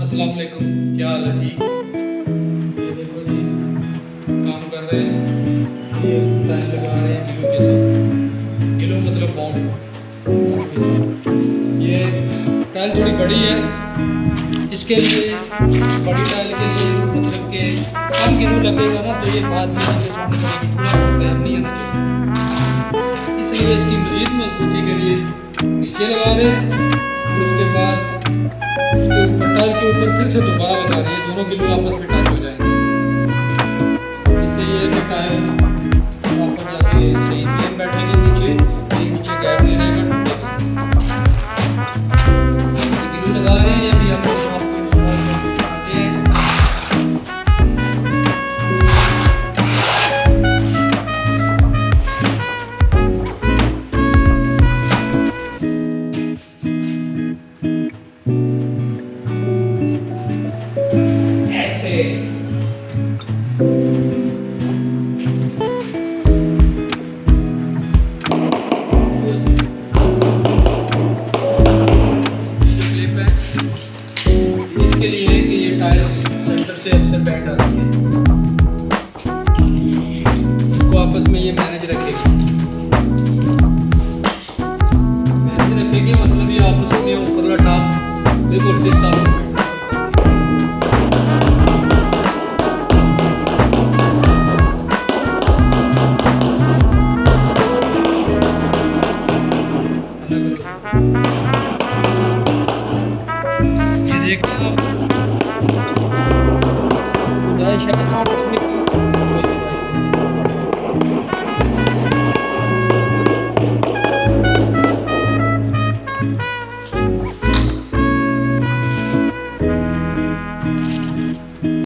अस्सलाम वालेकुम, क्या हाल है? ठीक। ये देखो जी, काम कर रहे हैं, ये टाइल लगा रहे हैं गिलो के साथ। गिलो मतलब बॉन्ड के साथ। ये टाइल थोड़ी बड़ी है, इसके लिए बड़ी टाइल के लिए मतलब कि कम गिलो लगेगा ना, तो ये बाद में नीचे साउंड करेगी, थोड़ा तैर नहीं आना चाहिए। इसलिए इसकी मज़ीद मजबूती के लिए नीचे लगा रहे हैं, और उसके बाद उसके ऊपर टाइल के ऊपर फिर से दोबारा लगा रहे हैं, दोनों गिलो आपस में टच हो जाएंगे। इससे ये कि टाइल वापस जाके सही प्लेन बैठेगी, नीचे एक नीचे गैप नहीं रहेगा, टूटेगा। ये गिलो लगा रहे हैं, ये भी आपको इंस्टॉल करके दिखाते हैं। इसके लिए है कि ये टाइल्स सेंटर से अक्सर बैंड आती है, इसको आपस में ये मैनेज रखेगी मतलब ये आपस में ऊपरला टॉप बिल्कुल फिक्स आपस में। ये देखना आप, गुजाइश है साउंड